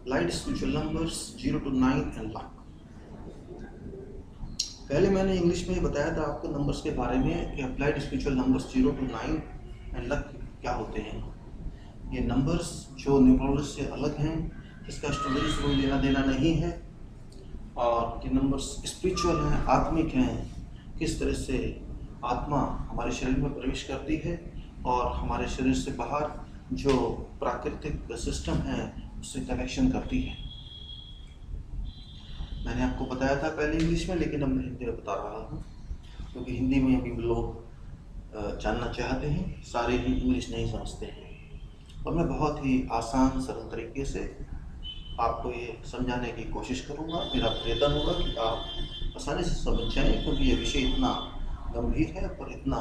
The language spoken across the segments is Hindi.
Applied spiritual numbers 0 to 9 and luck. पहले मैंने इंग्लिश में बताया था आपको नंबर्स के बारे में कि applied spiritual numbers 0 to 9 and luck क्या होते हैं। ये नंबर्स जो न्यूमरोलॉजी से अलग हैं, जिसका एस्ट्रोलॉजी से कोई लेना देना नहीं है, और ये नंबर्स स्पिरिचुअल हैं, आत्मिक हैं। किस तरह से आत्मा हमारे शरीर में प्रवेश करती है और हमारे शरीर से बाहर जो प्राकृतिक सिस्टम है उससे कनेक्शन करती है। मैंने आपको बताया था पहले इंग्लिश में, लेकिन अब मैं हिंदी में बता रहा हूँ क्योंकि हिंदी में अभी लोग जानना चाहते हैं, सारे ही इंग्लिश नहीं समझते हैं। और मैं बहुत ही आसान सरल तरीके से आपको ये समझाने की कोशिश करूँगा। मेरा प्रयत्न होगा कि आप आसानी से समझ जाएं, क्योंकि ये विषय इतना गंभीर है और इतना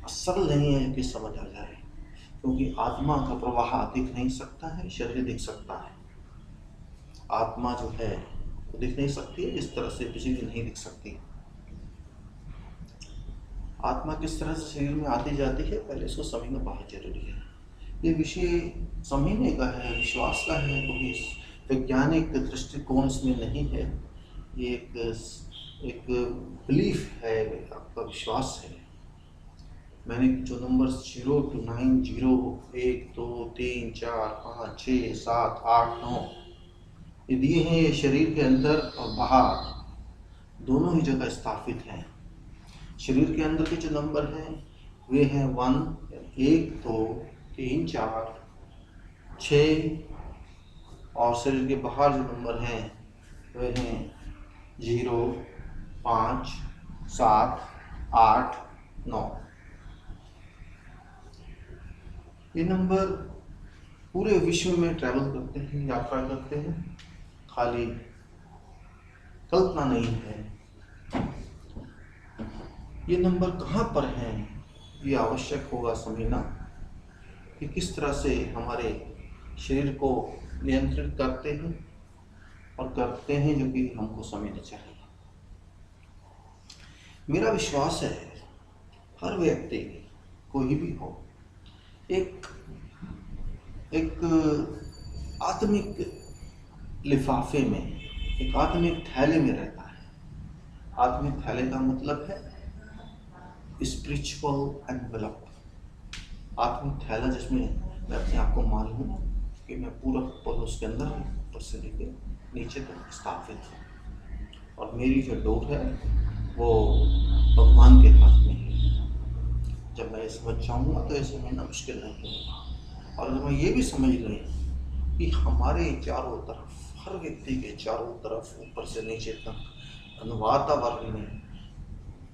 सरल नहीं है कि समझ आ जाए। क्योंकि आत्मा का प्रवाह दिख नहीं सकता है, शरीर दिख सकता है। आत्मा जो है वो दिख नहीं सकती है, जिस तरह से बिजली नहीं दिख सकती। आत्मा किस तरह से शरीर में आती जाती है, पहले इसको समझना बहुत जरूरी है। ये विषय समझने का है, विश्वास का है, कोई वैज्ञानिक दृष्टिकोण इसमें नहीं है। ये एक बिलीफ है, आपका विश्वास है। मैंने जो नंबर्स 0 to 9, 0, 1, 2, 3, 4, 5, 6, 7, 8, 9 ये दिए हैं, ये शरीर के अंदर और बाहर दोनों ही जगह स्थापित हैं। शरीर के अंदर के जो नंबर हैं वे हैं 1, 2, 3, 4, 6, और शरीर के बाहर जो नंबर हैं वे हैं 0, 5, 7, 8, 9। ये नंबर पूरे विश्व में ट्रैवल करते हैं, यात्रा करते हैं, खाली कल्पना नहीं है। ये नंबर कहाँ पर हैं ये आवश्यक होगा समझना, कि किस तरह से हमारे शरीर को नियंत्रित करते हैं और करते हैं, जो कि हमको समझना चाहिए। मेरा विश्वास है हर व्यक्ति, कोई भी हो, एक आत्मिक लिफाफे में, एक आत्मिक थैले में रहता है। आत्मिक थैले का मतलब है स्पिरिचुअल एनवेलप। आत्मिक थैला जिसमें मैं अपने आप को मान लूँ कि मैं पूरा पल उसके अंदर ऊपर से लेकर नीचे तक स्थापित हूँ, और मेरी जो डोर है वो भगवान के हाथ में है। जब मैं ये समझ जाऊँगा तो ये समझना मुश्किल नहीं होगा। और अगर मैं ये भी समझ लूँ कि हमारे चारों तरफ, हर व्यक्ति के चारों तरफ ऊपर से नीचे तक वातावरण में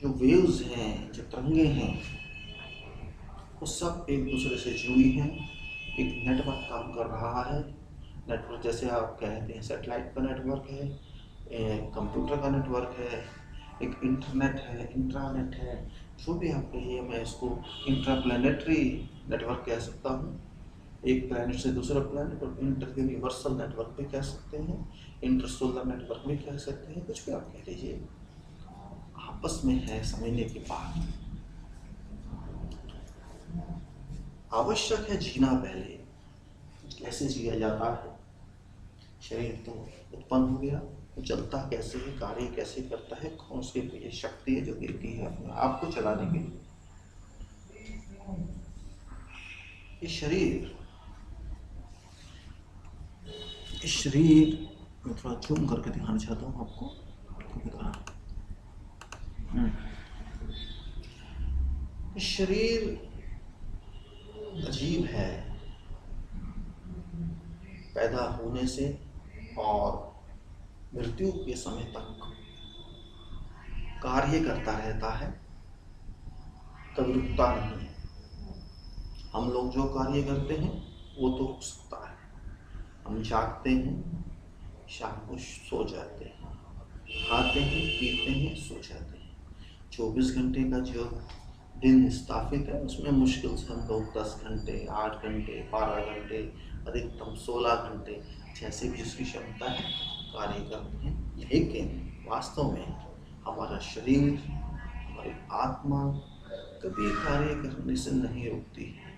जो वेव्स हैं, जो तरंगे हैं, वो सब एक दूसरे से जुड़ी हैं। एक नेटवर्क काम कर रहा है। नेटवर्क जैसे आप कहते हैं सैटेलाइट का नेटवर्क है, कंप्यूटर का नेटवर्क है, एक इंटरनेट है, इंट्रानेट है, जो भी आप कहिए, मैं इसको इंट्राप्लैनेटरी नेटवर्क कह सकता हूँ। एक प्लैनेट से दूसरा प्लैनेट, और इंटर यूनिवर्सल नेटवर्क भी कह सकते हैं, इंटरसोलर नेटवर्क भी कह सकते हैं, कुछ भी आप कह लीजिए, आपस में है समझने की बात। आवश्यक है जीना। पहले कैसे जिया जाता है, शरीर तो उत्पन्न हो गया, तो चलता कैसे है, कार्य कैसे करता है, कौन सी ये शक्ति है जो गिरती है अपने आप को चलाने के लिए। ये शरीर मैं थोड़ा जूम करके दिखाना चाहता हूँ आपको। शरीर अजीब है। पैदा होने से और मृत्यु के समय तक कार्य करता रहता है, कभी रुकता नहीं है। हम लोग जो कार्य करते हैं वो तो रुक सकता है। हम जागते हैं, शाम को सो जाते हैं, खाते हैं, पीते हैं, सो जाते हैं। 24 घंटे का जो दिन स्थापित है उसमें मुश्किल से हम लोग 10 घंटे, 8 घंटे, 12 घंटे, अधिकतम 16 घंटे, जैसे भी उसकी क्षमता है कार्य करते हैं। लेकिन वास्तव में हमारा शरीर, हमारी आत्मा कभी कार्य करने से नहीं रुकती है।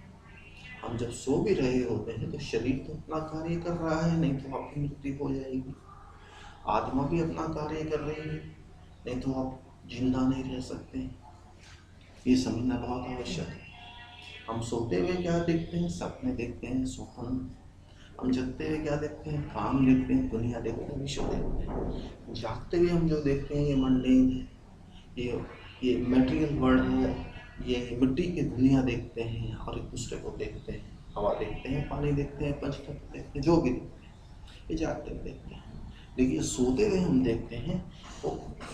हम जब सो भी रहे होते हैं तो शरीर तो अपना कार्य कर रहा है, नहीं तो आपकी मृत्यु हो जाएगी। आत्मा भी अपना कार्य कर रही है, नहीं तो आप जिंदा नहीं रह सकते। ये समझना बहुत आवश्यक है। हम सोते हुए क्या देखते हैं? सपने देखते हैं, स्वप्न। हम जगते हुए क्या देखते हैं? काम देखते हैं, दुनिया देखते हैं, विश्व देखते हैं। जागते हुए हम जो देखते हैं ये मंडेन है, ये मटेरियल वर्ल्ड है, ये मिट्टी की दुनिया देखते हैं और एक दूसरे को देखते हैं। हवा देखते हैं, पानी देखते हैं, पंचतत्व देखते हैं, जो भी देखते हैं, ये जागते हुए देखते हैं। लेकिन सोते हुए हम देखते हैं तो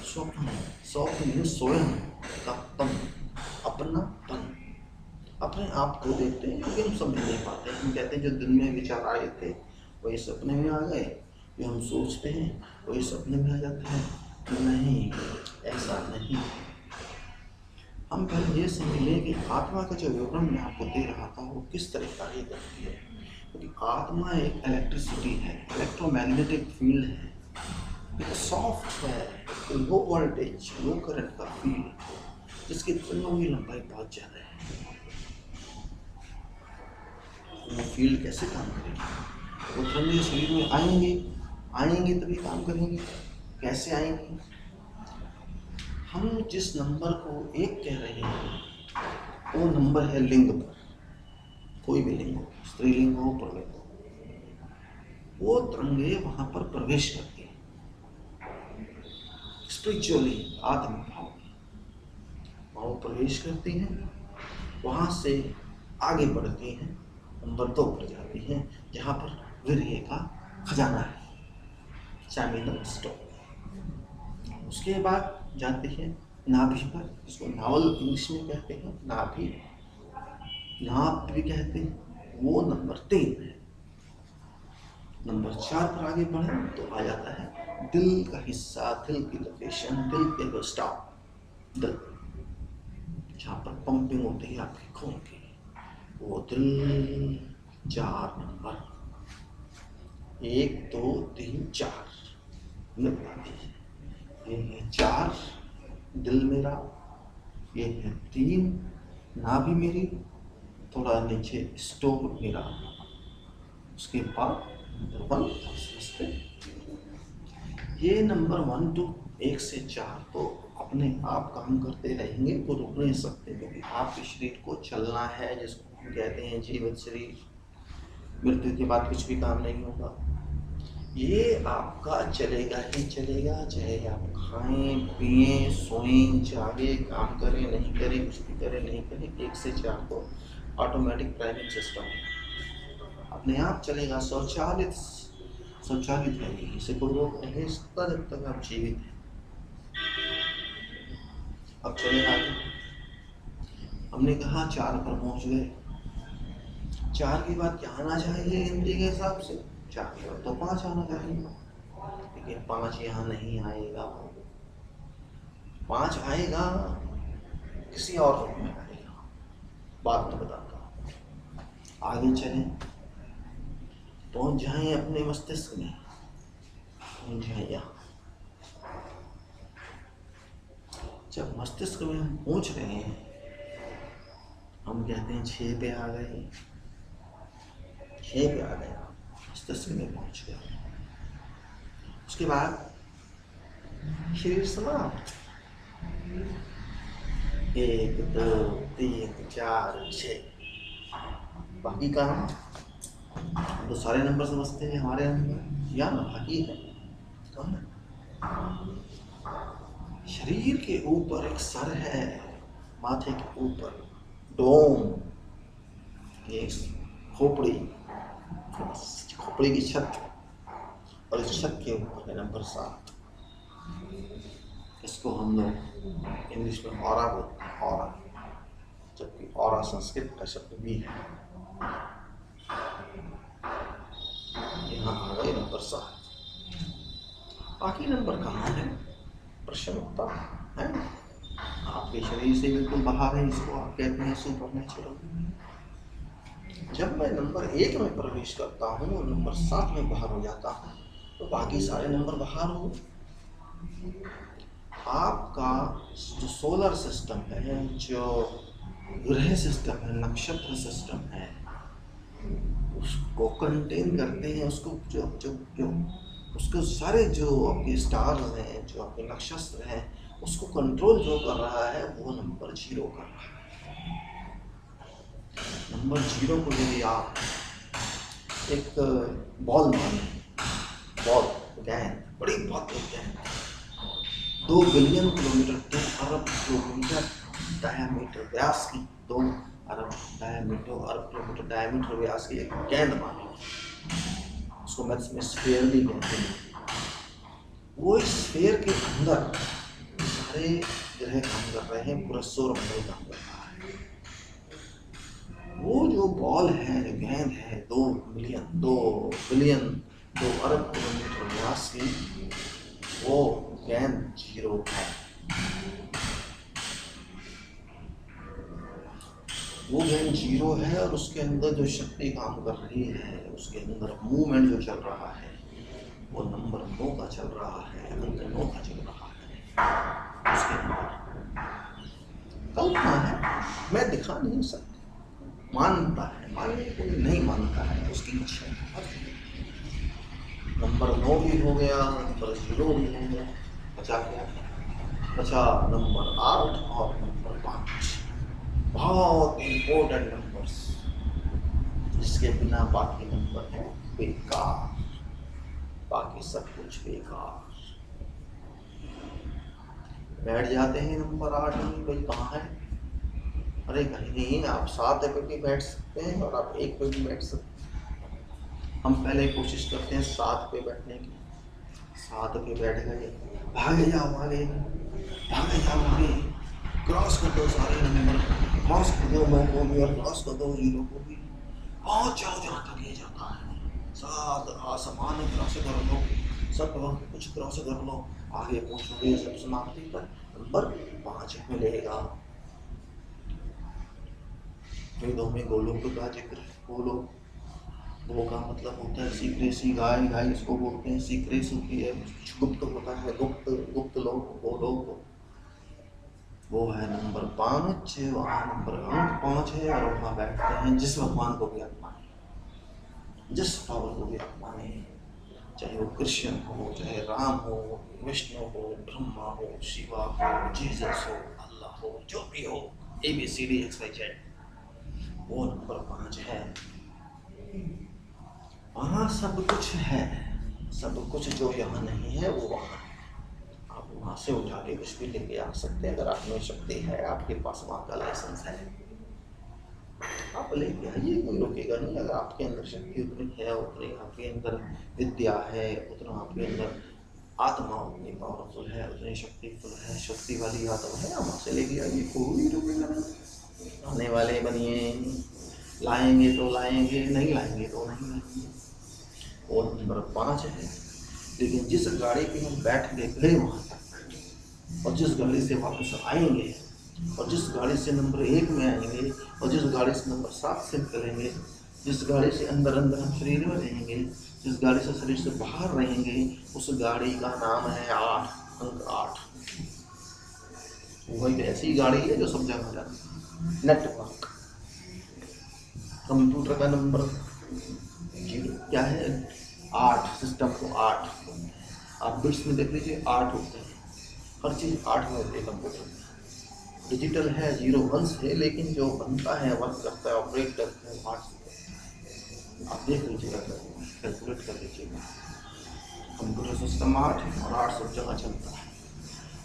स्वप्न, स्वप्न स्वयं का पन, अपनापन, अपने आप को देखते हैं, क्योंकि हम समझ नहीं पाते। हम कहते हैं जो दिन में विचार आए थे वही सपने में आ गए, जो हम सोचते हैं वही सपने में आ जाते हैं। नहीं, ऐसा नहीं। हम पहले ये समझ लें कि आत्मा का जो विवरण मैं आपको दे रहा था वो किस तरह कार्य करती है। क्योंकि आत्मा एक इलेक्ट्रिसिटी है, इलेक्ट्रोमैग्नेटिक फील्ड है, एक सॉफ्ट है, लो वोल्टेज लो करंट का फील्ड, जिसकी तरंगों की लंबाई बहुत ज़्यादा है। वो फील्ड कैसे काम करेगी? वो तरंगे शरीर में आएंगे तभी काम करेंगे। कैसे आएंगे? हम जिस नंबर को एक कह रहे हैं वो नंबर है लिंग पर, कोई भी लिंग हो, स्त्रीलिंग हो, पुल्लिंग हो, वो तरंगे वहां पर प्रवेश करती हैं। स्पिरिचुअली, आत्मिक भाव में वहाँ वो प्रवेश करती हैं, वहां से आगे बढ़ती हैं, नंबर 2 पर जाती हैं, जहाँ पर वीर्य का खजाना है, सेमिनल स्टोन। उसके बाद जाती है नाभि पर, इसको नावल इंग्लिश में कहते हैं, नाभि, नाभ भी कहते हैं, वो नंबर 3 है। नंबर 4 पर आगे बढ़े तो आ जाता है दिल का हिस्सा, दिल की लोकेशन, दिल के स्टॉप, दिल जहाँ पर पंपिंग होती है आपके खून की, वो दिल 4 नंबर, 1 2 3 4 ये है 4 दिल मेरा, ये है 3 नाभि मेरी, थोड़ा नीचे स्टोर मेरा, उसके बाद नंबर 1। ये नंबर 1 2 1 से 4 तो अपने आप काम करते रहेंगे, वो रुक नहीं सकते, क्योंकि आपके शरीर को चलना है, जिसको हम कहते हैं जीवित शरीर। मृत्यु के बाद कुछ भी काम नहीं होगा, ये आपका चलेगा ही चलेगा, चाहे आप खाएं पिए सोएं जागे, काम करें नहीं करें, कुछ भी करें नहीं करें। 1 से 4 तो ऑटोमेटिक ड्राइविंग सिस्टम है, अपने आप चलेगा, स्वचालित है, इसे कोई रोक नहीं है, जब तक आप जीवित हैं। अब चले आगे, हमने कहा 4 पर पहुंच गए, 4 के बाद क्या आना चाहिए हिंदी के हिसाब से? 4 के बाद तो 5 आना चाहिए, लेकिन 5 यहाँ नहीं आएगा। 5 आएगा किसी और रूप में आएगा, बात में बताता हूँ। आगे चले, पहुंच जाए अपने मस्तिष्क में, पहुंच जाए यहाँ। जब मस्तिष्क में हम पहुंच रहे हैं, हम कहते हैं 6 पे आ गए, 6 पे आ गया, मस्तिष्क में पहुंच गया। उसके बाद शरीर समाप्त, 1 2 3 4 6, बाकी काम तो सारे नंबर समझते हैं, हमारे नंबर या बाकी है कौन? शरीर के ऊपर एक सर है, माथे के ऊपर डोम, ये खोपड़ी की छत, और इस छत के ऊपर है नंबर 7। इसको हम लोग इंग्लिश में ऑरा बोलते हैं, ऑरा, जबकि ऑरा संस्कृत का शब्द भी है। यहाँ आ गए नंबर 7। बाकी नंबर कहाँ है? प्रश्न उठता है, आपके शरीर से बिल्कुल बाहर है, इसको आप कहते हैं सुपरनैचुरल। जब मैं नंबर 1 में प्रवेश करता हूँ और नंबर 7 में बाहर हो जाता हूँ, तो बाकी सारे नंबर बाहर हो। आपका जो सोलर सिस्टम है, जो ग्रह सिस्टम है, नक्षत्र सिस्टम है, उसको कंटेन करते हैं, उसको जो जो जो उसको सारे जो आपके स्टार्स हैं, जो आपके नक्षत्र हैं, उसको कंट्रोल जो कर रहा है वो नंबर 0 कर रहा है। नंबर 0 को यदि आप एक बॉल माने, बॉल गेंद, बड़ी बहुत गेंद, 2 बिलियन किलोमीटर, 2 अरब किलोमीटर डायमीटर व्यास की, 2 अरब किलोमीटर डायमीटर व्यास की एक गेंद माने, उसको मैथ्स में स्फीयर भी कहते हैं। वो इस स्फीयर के अंदर सारे ग्रह काम कर रहे हैं, पूरा सौरमंडल काम कर रहा है। वो जो बॉल है, गेंद है, 2 बिलियन 2 अरब किलोमीटर व्यास की, वो गेंद 0 है। वो गेंद 0 है और उसके अंदर जो शक्ति काम कर रही है, उसके अंदर मूवमेंट जो चल रहा है, वो नंबर 9 का चल रहा है, अंक 9 का चल रहा है। उसके अंदर कल्पना है, मैं दिखा नहीं सकता, मानता है, मानने कोई नहीं मानता है, उसकी इच्छा है। नंबर 9 भी हो गया, नंबर 0 भी हो गया, बचा क्या? बचा नंबर 8 और नंबर 5, बहुत इंपॉर्टेंट नंबर्स, जिसके बिना बाकी नंबर है बेकार, बाकी सब कुछ बेकार। बैठ जाते हैं नंबर 8 में, भाई कहाँ है? अरे कहीं नहीं, आप 7 पे भी बैठ सकते हैं और आप 1 पे भी बैठ सकते हैं। हम पहले कोशिश करते हैं 7 पे बैठने की, 7 पे बैठ गए, भागे जाओ आगे, भागे जाओ आगे, क्रॉस कर दो सारे नंबर, क्रॉस कर दो 9 को भी और क्रॉस कर दो 0 को भी, पहुँच जाओ जहाँ तक ले जाता है। 7 आसमान क्रॉस कर लो, सब कुछ क्रॉस कर लो, आगे पहुँचोगे सब समाप्ति पर नंबर 5 मिलेगा। वेदों में गोलोक का जिक्र, गोलोक, गो का मतलब होता है सीक्रेसी, गाय, गाय इसको बोलते हैं सीक्रेसी की है, गुप्त होता है, गुप्त लोक, गोलोक, वो है नंबर 5। वहाँ नंबर अंक 5 है और वहाँ बैठते हैं जिस भगवान को भी आप माने, जिस पावर को भी आप माने, चाहे वो कृष्ण हो, चाहे राम हो, विष्णु हो, ब्रह्मा हो, शिवा हो, जीसस हो, अल्लाह हो, जो भी हो, ABCD XYZ, वो नंबर 5 है। वहाँ सब कुछ है, सब कुछ जो यहाँ नहीं है वो वहाँ है। आप वहाँ से उठा के कुछ भी लेके आ सकते हैं, अगर आप में शक्ति है, आपके पास वहाँ का लाइसेंस है, आप लेके आइए, कोई रोकेगा नहीं। अगर आपके अंदर शक्ति उतनी है, उतनी आपके अंदर विद्या है, उतना आपके अंदर आत्मा उतनी पावरफुल है, उतनी शक्तिफुल है, शक्ति वाली आत्मा है, वहाँ से लेके आइए, कोई रोकेगा नहीं। आने वाले बनिए, लाएंगे तो लाएंगे, नहीं लाएंगे तो नहीं लाएंगे। वो नंबर 5 है। लेकिन जिस गाड़ी पे हम बैठ के गए वहाँ तक, और जिस गाड़ी से वापस आएंगे, और जिस गाड़ी से नंबर 1 में आएंगे, और जिस गाड़ी से नंबर 7 से निकलेंगे, जिस गाड़ी से अंदर अंदर हम शरीर में रहेंगे, जिस गाड़ी से शरीर से बाहर रहेंगे, उस गाड़ी का नाम है 8, अंक 8। वो एक ऐसी गाड़ी है जो सब जगह जाती है। नेटवर्क, कंप्यूटर का नंबर 0 क्या है? 8, सिस्टम को 8, आप बिट्स में देख लीजिए 8 होते हैं, हर चीज़ 8 में होती है कंप्यूटर में। डिजिटल है, 0 1 है, लेकिन जो बनता है, वर्क करता है, ऑपरेट करता है 8 से। आप देख लीजिएगा, कैलकुलेट कर लीजिएगा, कंप्यूटर सिस्टम 8 है और 8 सब जगह चलता है।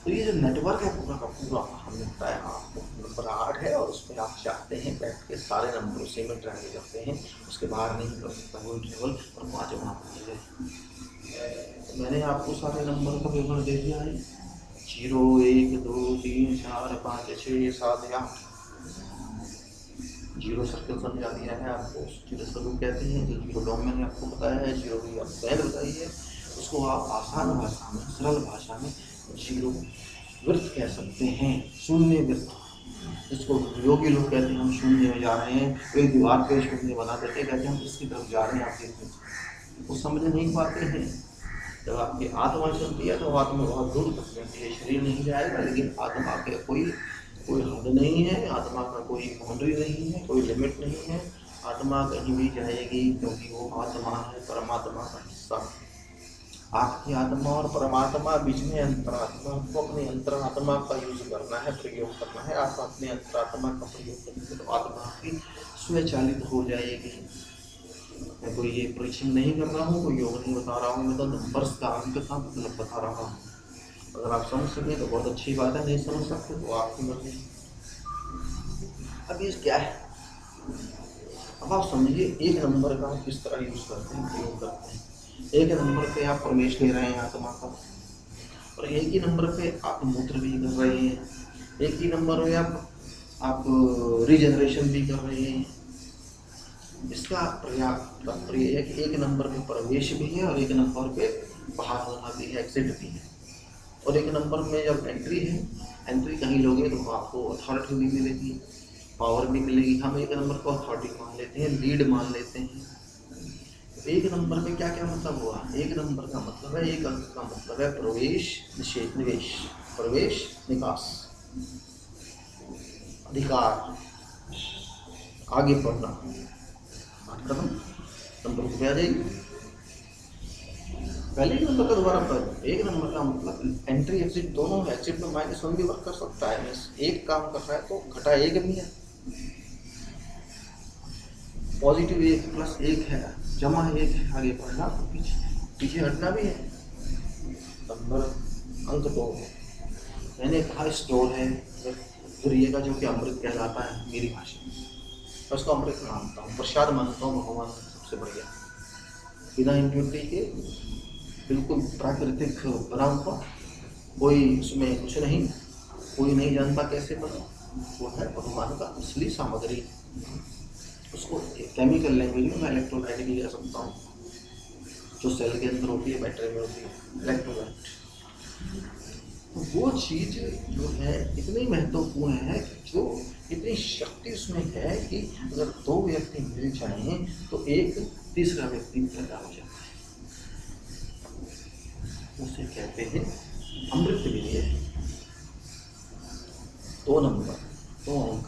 तो ये जो नेटवर्क है पूरा का पूरा, हमने बताया आपको नंबर 8 है, और उस पर आप चाहते हैं बैठ के सारे नंबर उसी में ट्रैवल करते हैं, उसके बाहर नहीं कर सकता कोई ट्रेवल, और 5 वहाँ पहुँच गए। तो मैंने आपको सारे नंबर का विवरण दे दिया है, 0 1 2 3 4 5 6 7 8, 0 सर्कल समझा दिया है आपको, 0 सर्कल कहते हैं। जो 0 डोम मैंने आपको बताया है, 0 की आप पहले बताई है, उसको आप आसान भाषा में, सरल भाषा में 0 वृत्त कह सकते हैं, शून्य वृत्त, जिसको योगी लोग कहते हैं हम शून्य में जा रहे हैं, एक दीवार पे शून्य बना देते, कहते हैं हम इसकी तरफ जा रहे हैं, आप देखते वो समझ नहीं पाते हैं। जब आपकी आत्मा चलती है तो आत्मा बहुत दूर तक चलती है, शरीर नहीं जाएगा, लेकिन आत्मा के कोई हद नहीं है, आत्मा का कोई बाउंड्री नहीं है, कोई लिमिट नहीं है, आत्मा कहीं भी जाएगी क्योंकि वो आत्मा है, परमात्मा का हिस्सा। आपकी आत्मा और परमात्मा बीच में अंतरात्मा को अपने अंतरात्मा का यूज करना है, प्रयोग करना है। आप अपने अंतरात्मा का प्रयोग करेंगे तो आत्मा आपकी स्वचालित हो जाएगी। मैं कोई ये परीक्षण नहीं कर रहा हूँ, कोई योग नहीं बता रहा हूँ, मैं तो नंबर्स का अंक का मतलब बता रहा हूँ। अगर आप समझ सके तो बहुत अच्छी बात है, नहीं समझ सकते तो आपकी मर्जी। अब ये क्या है, अब आप समझिए एक नंबर का आप किस तरह यूज करते हैं, प्रयोग करते हैं। एक नंबर पे आप प्रवेश ले रहे हैं आत्मा का, और एक ही नंबर पे आप मूत्र भी कर रहे हैं, एक ही नंबर में आप रिजनरेशन भी कर रहे हैं। इसका पर्याप्त तात्पर्य है कि एक नंबर पे प्रवेश भी है और एक नंबर पे बाहर होना भी है, एग्जिट भी है। और एक नंबर में जब एंट्री है, एंट्री कहीं लोगे तो आपको अथॉरिटी भी मिलेगी, पावर भी मिलेगी। हम एक नंबर को अथॉरिटी मान लेते हैं, लीड मान लेते हैं। एक नंबर में क्या क्या मतलब हुआ, एक नंबर का मतलब है, एक अंक का मतलब है प्रवेश, निवेश, प्रवेश, निकास, अधिकार, आगे बढ़ना, बात खत्म। नंबर पे आ जाएगी। पहले ही नंबर का दोबारा पर एक नंबर का मतलब एंट्री एग्जिट दोनों है। एग्जिट में -1 भी वर्क कर सकता है, एक काम कर रहा है तो घटा एक भी है, पॉजिटिव 1 प्लस 1 है, जमा 1 है, आगे बढ़ना तो पीछे हटना भी है। नंबर अंक 2 मैंने कहा स्टोर है गुरिये का, जो कि अमृत कहलाता है मेरी भाषा में। मैं उसको अमृत मानता हूँ, प्रसाद मानता हूँ, भगवान सबसे बढ़िया, बिना इम्प्योरिटी के, बिल्कुल प्राकृतिक बना हुआ, कोई उसमें कुछ नहीं, कोई नहीं जानता कैसे बना, वो है भगवान का असली सामग्री। उसको केमिकल लैंग्वेज में मैं इलेक्ट्रोलाइट भी कह सकता हूँ, जो सेल के अंदर होती है, बैटरी में होती है, इलेक्ट्रोलाइट। तो वो चीज जो है इतनी महत्वपूर्ण है कि जो इतनी शक्ति उसमें है कि अगर 2 व्यक्ति मिल जाएं तो एक तीसरा व्यक्ति पैदा हो जाता है। उसे कहते हैं अमृत विजय। 2 नंबर 2 अंक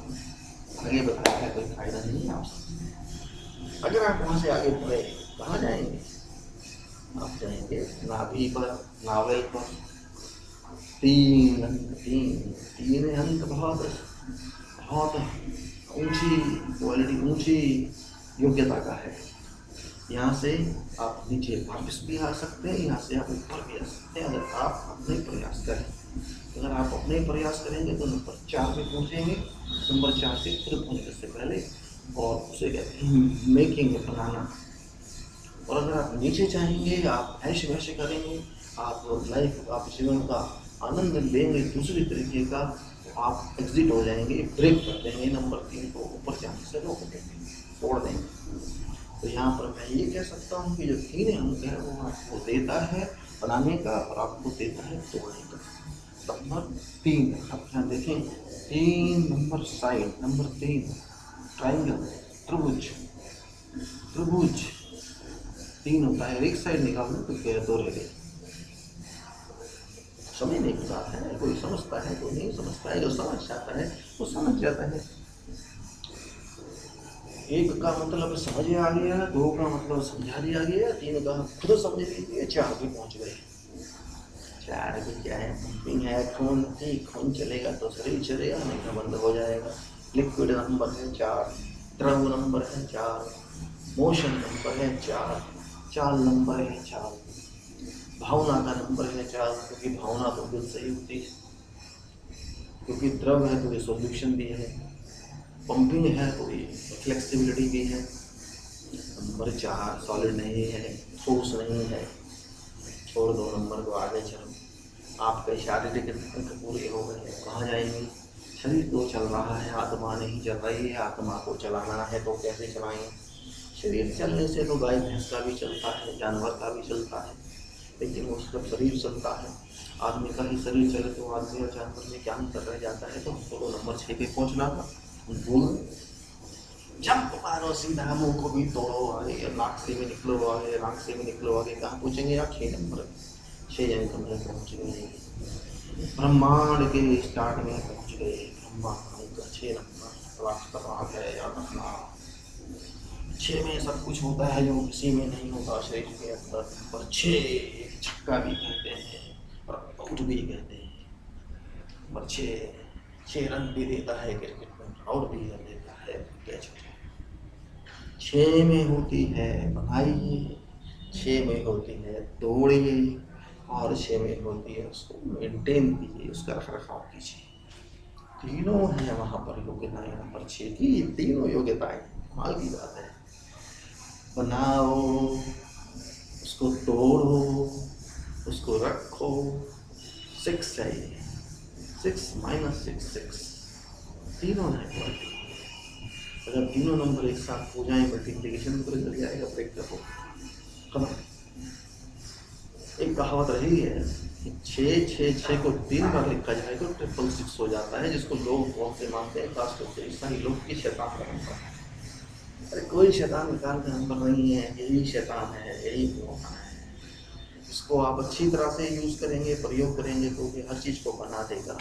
आगे बताया है, कोई फायदा नहीं है आपसे। अगर आप वहां से आगे बढ़े कहाँ जाएंगे, आप जाएंगे नाभि पर, नावल पर। 3 अंक बहुत ऊंची क्वालिटी, ऊंची योग्यता का है। यहाँ से आप नीचे वापस भी आ सकते हैं, यहाँ से आप ऊपर भी आ सकते हैं, अगर आप अपने प्रयास करें। अगर आप अपने प्रयास करेंगे तो नंबर 4 पे पहुँचेंगे। नंबर 4 से खुद पहुँचने से पहले, और उसे कहते हैं मेकिंग, बनाना। और अगर आप नीचे चाहेंगे, आप ऐश वैश करेंगे, आप लाइफ, आप जीवन का आनंद लेंगे दूसरी तरीके का, तो आप एग्जिट हो जाएंगे, ब्रेक कर देंगे, नंबर 3 को ऊपर जाने से रोक देंगे, तोड़ देंगे। तो यहाँ पर मैं ये कह सकता हूँ कि जो 3 अंक है वो आपको देता है बनाने का और आपको देता है तोड़ने का। नंबर 3 अब यहाँ देखें, 3 नंबर साइड, नंबर 3 ट्राइंगल, त्रिभुज। 3 होता है, एक साइड निकालने तो क्या 2 रह गए। समझने की बात है, कोई समझता है कोई नहीं समझता है, जो समझ जाता है वो समझ जाता है। 1 का मतलब समझ आ गया, 2 का मतलब समझा दिया गया, 3 का खुद समझ लीजिए, 4 पे पहुंच गए। 4 भी क्या है, पंपिंग है, खून चलेगा तो शरीर चलेगा, नहीं तो बंद हो जाएगा। लिक्विड नंबर है 4, द्रव नंबर है 4, मोशन नंबर है 4, चाल नंबर है 4, भावना का नंबर है 4, क्योंकि भावना तो बिल्कुल सही होती है, क्योंकि द्रव है तो ये सॉल्यूशन भी है, पंपिंग है तो ये फ्लेक्सिबिलिटी भी है। नंबर 4 सॉलिड नहीं है, ठोस नहीं है। छोड़ दो नंबर को, आगे चलो। आपके शारीरिक अंक पूरे हो गए, कहाँ जाएंगे? शरीर तो चल रहा है, आत्मा नहीं चल रही है। आत्मा को चलाना है तो कैसे चलाएं? शरीर चलने से तो गाय भैंस का भी चलता है, जानवर का भी चलता है, लेकिन वो सिर्फ शरीर चलता है। आदमी का ही शरीर चले तो आदमी और जानवर में क्या अंतर रह जाता है? तो हमको नंबर 6 पे पहुँचना था। बोल जंप मारो सीधा, मुंह को भी तोड़ो, आगे नाक से भी निकलो, आगे नाक से भी निकलो, आगे कहाँ पहुँचेंगे आप? 6 नंबर, 6 अंक में पहुँच गए, ब्रह्मांड के स्टार्ट में पहुँच गए। ब्रह्मांड का 6 नंबर रास्ता है, याद रखना। छः में सब कुछ होता है जो किसी में नहीं होता शरीर के अंदर। और छः छक्का भी कहते हैं और आउट भी कहते हैं। और छः रन भी देता है क्रिकेट में, आउट भी कर देता है कैच। छः में होती है बनाइए, छः में होती है तोड़िए, और छः में होती है उसको मेंटेन कीजिए, उसका रख रखाव कीजिए। तीनों है वहाँ पर योग्यताएं नंबर 6 की। तीनों योग्यताएं कमाल की बात है। बनाओ, उसको तोड़ो, उसको रखो। 6 चाहिए, 6 - 6 6 तीनों है क्वालिटी। अगर तीनों नंबर एक साथ हो जाए मल्टीप्लिकेशन में तो रिजल्ट जाएगा, ब्रेक करो खत्म। एक कहावत रही है, 6 को 3 बार लिखा जाए तो 666 हो जाता है, जिसको लोग बहुत से मानते हैं, खास करके ईसाई लोग की शैतान का नंबर। अरे कोई शैतान विकार का नंबर नहीं है, यही शैतान है, यही धोखा है। इसको आप अच्छी तरह से यूज करेंगे, प्रयोग करेंगे तो हर चीज को बना देगा।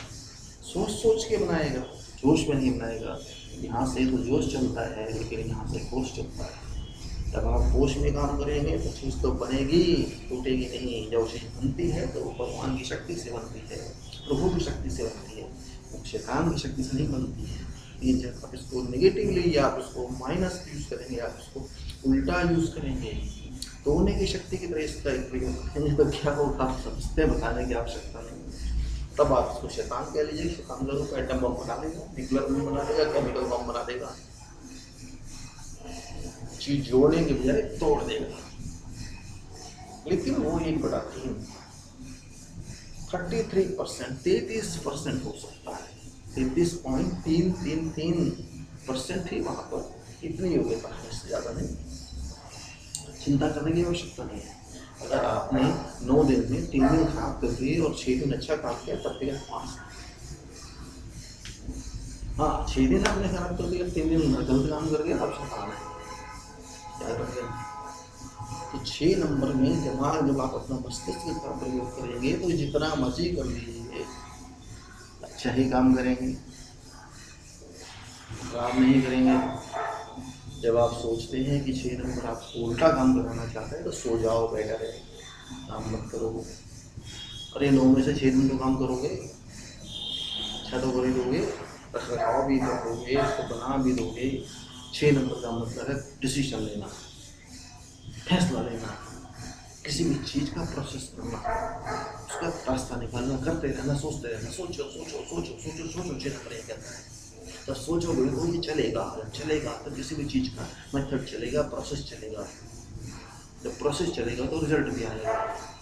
सोच सोच के बनाएगा, जोश में नहीं बनाएगा। यहाँ से तो जोश चलता है, लेकिन यहाँ से होश चलता है। जब आप होश में काम करेंगे तो चीज़ तो बनेगी, टूटेगी नहीं। जब चीज़ बनती है तो भगवान की शक्ति से बनती है, प्रभु की शक्ति से बनती है, वो शैतान की शक्ति से नहीं बनती है। ये जब आप इसको नेगेटिवली या आप उसको माइनस यूज़ करेंगे, आप उसको उल्टा यूज़ करेंगे, तोड़ने की शक्ति की तरह इसका प्रयोग करेंगे तो क्या होगा आप समझते हैं, बताने की आवश्यकता नहीं। तब आप इसको शैतान कह लीजिए। शैतान लोगों को एटम बम बना देगा, न्यूक्लियर बम बना देगा, केमिकल बम बना देगा। चीज जोड़ने के बजाय तोड़ देगा। लेकिन वो 1/3 33% 33% हो सकता है। 33.333% ही वहां पर इतनी योग्यता है, इससे ज्यादा नहीं। चिंता करने की आवश्यकता नहीं है। अगर आपने 9 दिन में 3 दिन खराब कर दिए और 6 दिन अच्छा काम किया तब भी आप पास। हाँ, 6 दिन आपने खराब कर दिया, 3 दिन गलत काम कर दिया, आप शैतान है। तो 6 नंबर में दिमाग, जब आप अपना मस्तिष्क का प्रयोग करेंगे तो जितना मर्जी कर लीजिए अच्छा ही काम करेंगे, खराब नहीं करेंगे। जब आप सोचते हैं कि 6 नंबर आपको उल्टा काम कराना चाहते हैं तो सो जाओ, बेटर है, काम मत करो। अरे 9 में से 6 दिन तो काम करोगे, अच्छा तो कर ही दोगे, रख रखाव भी करोगे, उसको बना भी दोगे। 6 नंबर का मतलब है डिसीजन लेना, फैसला लेना, किसी भी चीज़ का प्रोसेस करना, उसका रास्ता निकालना, करते रहना, सोचते रहना। सोचो सोचो सोचो सोचो सोचो 6 नंबर ये कहता है। तो सोचोगे तो ये चलेगा, जब चलेगा तो किसी भी चीज़ का मेथड चलेगा, प्रोसेस चलेगा। जब प्रोसेस चलेगा तो रिजल्ट भी आएगा,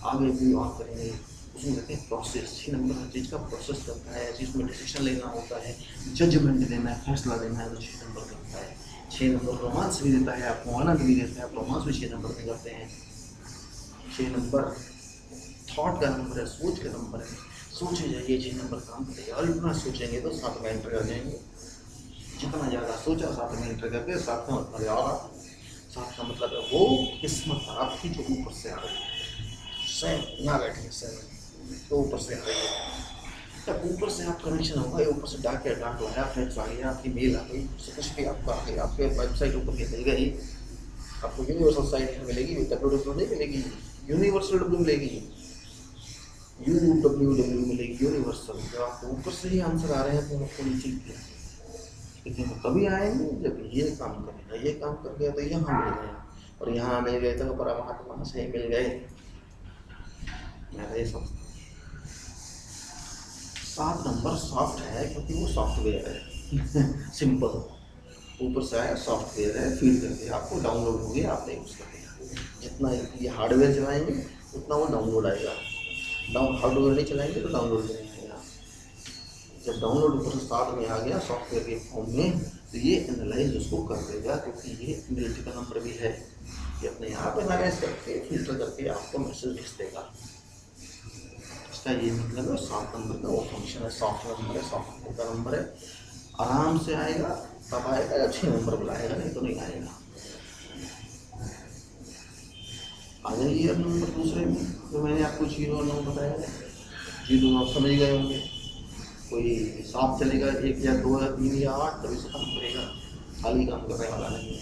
आगे भी और करेंगे। उसमें कहते हैं प्रोसेस। 6 नंबर हर चीज़ का प्रोसेस करता है, चीज़ में डिसीजन लेना होता है, जजमेंट लेना है, फैसला लेना है, तो 6 नंबर करता है। 6 नंबर रोमांस भी देता है, आपको आनंद भी देता है, आप रोमांस भी 6 नंबर में करते हैं। 6 नंबर थॉट का नंबर है, सोच का नंबर है। सोचे जाइए, 6 नंबर काम करेगा। और इतना सोचेंगे तो 7 में एंटर कर जाएंगे। जितना ज़्यादा सोचा 7 में एंटर करके 7 का मतलब है, और 7 का मतलब है वो किस्मत आपकी जो ऊपर से आ रही है। सैन यहाँ बैठे हैं, सैन तो ऊपर से आ रही है। जब ऊपर से आप कनेक्शन होगा, ऊपर से डाक लाया, फैक्स आ गया, आपकी मेल आ गई, कुछ भी आपका आ गया, आपके वेबसाइट ऊपर के मिल गई। आपको यूनिवर्सल साइट मिलेगी, www नहीं मिलेगी, यूनिवर्सल W मिलेगी, UWW मिलेगी, यूनिवर्सल। जब आपको ऊपर से ही आंसर आ रहे हैं तो आपको नीचे किया। लेकिन कभी आएंगे जब ये काम करेगा, ये काम कर गया तो यहाँ मिल गया, और यहाँ मिल गए तो परमात्मा से मिल गए। मैं ये समझता हूँ 7 नंबर सॉफ्ट है क्योंकि वो सॉफ्टवेयर है। सिंपल, ऊपर से आया, सॉफ्टवेयर है, फील करके आपको डाउनलोड हो गया, आपने यूज़ कर दिया। जितना ये हार्डवेयर चलाएंगे उतना वो डाउनलोड आएगा, हार्डवेयर नहीं चलाएंगे तो डाउनलोड नहीं आएगा। जब डाउनलोड ऊपर से साथ में आ गया सॉफ्टवेयर के फॉर्म में, तो ये एनालाइज उसको कर देगा, क्योंकि ये एनालिटिकल नंबर भी है। ये अपने आप एनालाइज करके फिल्टर करके आपको मैसेज भेज देगा। इसका ये मतलब है 7 नंबर का वो फंक्शन है, सॉफ्ट नंबर है, सॉफ्टवेयर का नंबर है। आराम से आएगा, तब आएगा जब 6 नंबर बुलाएगा, नहीं तो नहीं आएगा। आ जाइए अब नंबर दूसरे में, जो मैंने आपको 0 और 9 बताया है। 0 आप समझ गए होंगे, कोई 7 चलेगा, 1 या 2 या 3 या 8, तभी से काम करेगा, खाली काम करने वाला नहीं है।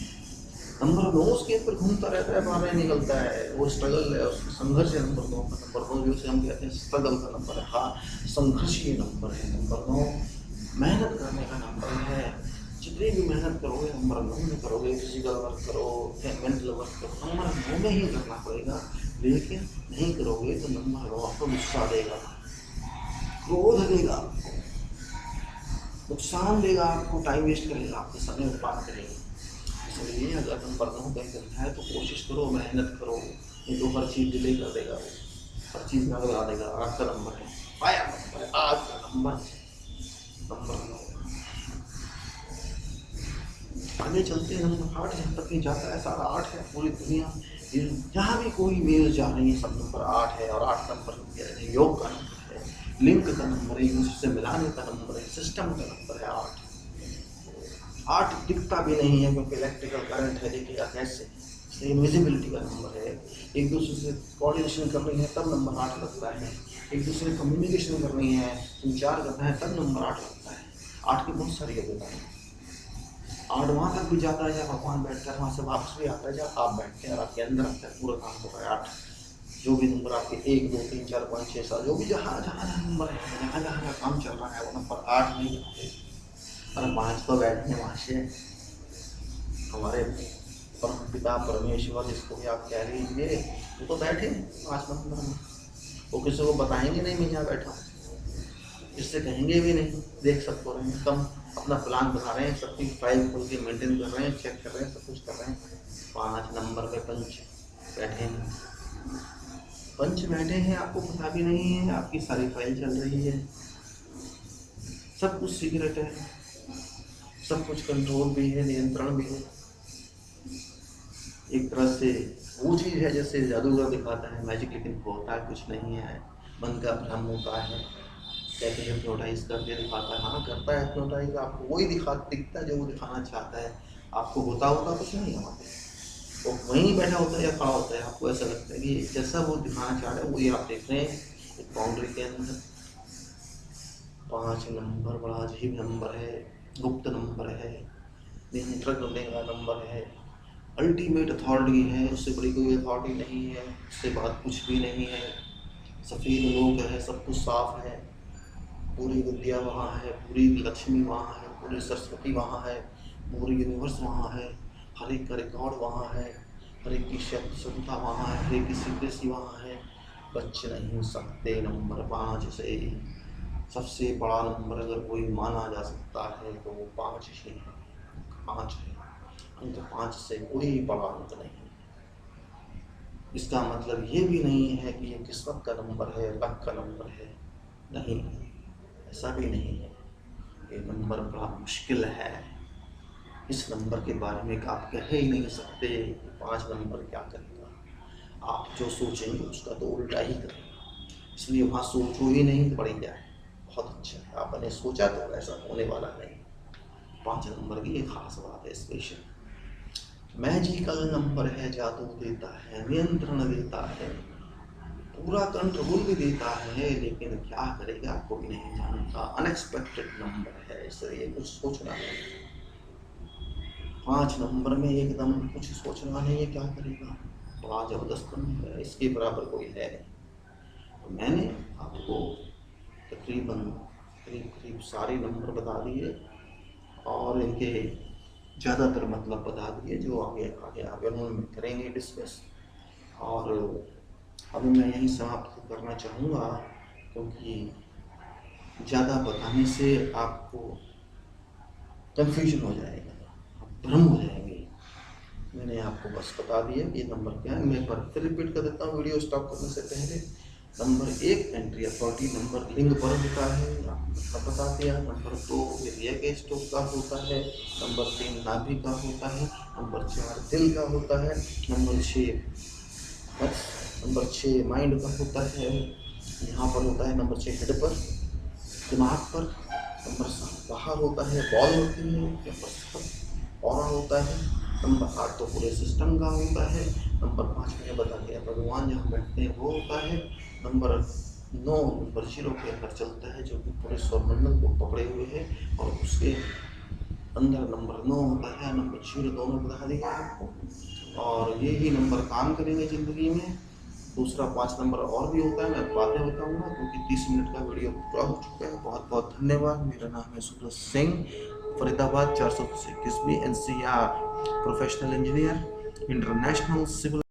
नंबर 9 उसके ऊपर घूमता रहता है, बाहर नहीं निकलता है, वो स्ट्रगल है, उसका संघर्ष है। नंबर 9 का, नंबर 9 जो हम कहते हैं स्ट्रगल का नंबर है, हाँ संघर्षीय नंबर है। नंबर 9 मेहनत करने का नंबर है। जितनी भी मेहनत करोगे नंबर 9 में करोगे, फिजिकल वर्क करो या मेंटल वर्क करो, नंबर 9 में ही करना पड़ेगा। लेकिन नहीं करोगे तो नंबर 9 आपको गुस्सा देगा, क्रोध देगा, नुकसान देगा, आपको टाइम वेस्ट करेगा, आपके समय उत्पाद करेगा। इसलिए अगर नंबर 9 कहीं करना है तो कोशिश करो, मेहनत करो, ये तो हर चीज़ डिले कर देगा, वो हर चीज़ में लगा देगा। 8 का नंबर है, पाया नंबर है, 8 का नंबर, नंबर 9 आगे चलते हैं। नंबर 8 जहाँ तक नहीं जाता है, सारा 8 है। पूरी दुनिया जहाँ भी कोई मेल जा रही है सब नंबर 8 है। और 8 नंबर योग का नंबर है, लिंक का नंबर है, एक दूसरे से मिलाने का नंबर है, सिस्टम का नंबर है 8। 8 दिखता भी नहीं है क्योंकि इलेक्ट्रिकल करंट है, दिखेगा कैसे, इसलिए इनविजिबिलिटी का नंबर है। एक दूसरे से कोऑर्डिनेशन करनी है तब नंबर 8 लगता है, एक दूसरे से कम्युनिकेशन करनी है, संचार करना है तब नंबर 8 लगता है। 8 की बहुत सारी योग्यता है। 8 वहाँ तक भी जाता है जहाँ भगवान बैठता है, वहाँ से वापस भी आता है जहाँ आप बैठते हैं और आपके अंदर आता है, पूरा काम हो रहा है 8। जो भी नंबर आपके 1 2 3 4 5 6 7 जो भी जहाँ जहाँ नंबर है, जहाँ जहाँ काम चल रहा है, वो नंबर 8 नहीं जाते। अरे 5 तो बैठे हैं वहाँ से हमारे परम पिता परमेश्वर, जिसको भी आप कह लीजिए, वो तो बैठे 5 नंबर में। वो किसी को बताएंगे नहीं मैं यहाँ बैठा हूँ, इससे कहेंगे भी नहीं, देख सबको रहे हैं, कम अपना प्लान बना रहे हैं, सबकी फाइल खोल के मेंटेन कर रहे हैं, चेक कर रहे हैं, सब कुछ कर रहे हैं। 5 नंबर पे पंच बैठे हैं, पंच बैठे हैं, आपको पता भी नहीं है, आपकी सारी फाइल चल रही है, सब कुछ सीक्रेट है, सब कुछ कंट्रोल भी है, नियंत्रण भी है। एक तरह से वो चीज़ है जैसे जादूगर दिखाता है मैजिक, लेकिन होता है कुछ नहीं है, मन का भ्रम होता है। कहते हैं हिप्नोटाइज करके दिखाता है, हाँ करता है हिप्नोटाइज, आपको वही दिखता है जो वो दिखाना चाहता है, आपको होता कुछ नहीं है वहाँ पे। वो वहीं बैठा होता है या खड़ा होता है, आपको ऐसा लगता है कि जैसा वो दिखाना चाह रहा है वही आप देख रहे हैं एक बाउंड्री के अंदर। 5 नंबर बड़ा अजीब नंबर है, गुप्त नंबर है, नियंत्रण करने का नंबर है, अल्टीमेट अथॉरिटी है, उससे बड़ी कोई अथॉरिटी नहीं है, उससे बात कुछ भी नहीं है। सफ़ेद लोग है, सब कुछ साफ है, पूरी विद्या वहाँ है, पूरी लक्ष्मी वहाँ है, पूरी सरस्वती वहाँ है, पूरी यूनिवर्स वहाँ है, हर एक का रिकॉर्ड वहाँ है, हर एक की शुद्धता वहाँ है, हर एक की सीक्रेसी वहाँ है। बच नहीं सकते नंबर 5 से। सबसे बड़ा नंबर अगर कोई माना जा सकता है तो वो 5 ही है, 5 है। अंक 5 से कोई बड़ा अंक नहीं। इसका मतलब ये भी नहीं है कि ये किस्मत का नंबर है, लक का नंबर है, नहीं, ऐसा भी नहीं है। ये नंबर बड़ा मुश्किल है, इस नंबर के बारे में आप कह ही नहीं सकते 5 नंबर क्या करेगा। आप जो सोचेंगे उसका तो उल्टा ही करेगा, इसलिए वहाँ सोचो ही नहीं, बढ़ जाए बहुत अच्छा है। आपने सोचा तो ऐसा होने वाला नहीं। 5 नंबर की एक खास बात है, स्पेशल मैजिकल नंबर है, जादू देता है, नियंत्रण देता है, पूरा कंट्रोल भी देता है, लेकिन क्या करेगा कोई नहीं जानता। अनएक्सपेक्टेड नंबर है, इसलिए कुछ सोचना नहीं। 5 नंबर में एकदम कुछ सोचना नहीं है, क्या करेगा, बड़ा जबरदस्त नंबर है, इसके बराबर कोई है नहीं। तो मैंने आपको तकरीबन करीब सारे नंबर बता दिए और इनके ज़्यादातर मतलब बता दिए, जो आगे हम करेंगे डिस्कस। और अभी मैं यहीं समाप्त करना चाहूँगा, क्योंकि ज़्यादा बताने से आपको कंफ्यूजन हो जाएगा, आप भ्रम हो जाएंगे। मैंने आपको बस बता दिया कि ये नंबर क्या है। मैं एक बार फिर रिपीट कर देता हूँ वीडियो स्टॉप करने से पहले। नंबर 1 एंट्री अथॉरिटी नंबर लिंग पर होता है, आपको बता दिया। नंबर 2 हृदय के स्टोक का होता है। नंबर 3 नाभि का होता है। नंबर 4 दिल का होता है। नंबर 6 माइंड का होता है, यहाँ पर होता है। नंबर 6 हेड पर, दिमाग पर। नंबर 7 बाहर होता है, बॉल होती है। नंबर 7 ऑरा होता है। नंबर 8 तो पूरे सिस्टम का होता है। नंबर 5 मैंने बता दिया भगवान जहाँ बैठते हैं वो होता है। नंबर 9 नंबर 0 के अंदर चलता है, जो कि पूरे सौरमंडल को पकड़े हुए है और उसके अंदर नंबर 9 होता है, नंबर 0 दोनों बता दिया आपको, और यही नंबर काम करेंगे ज़िंदगी में। दूसरा 5 नंबर और भी होता है, मैं बाद में बताऊँगा, क्योंकि 30 मिनट का वीडियो पूरा हो चुका है। बहुत बहुत धन्यवाद। मेरा नाम है Suraj Singh, Faridabad 421 NCR, professional engineer, international civil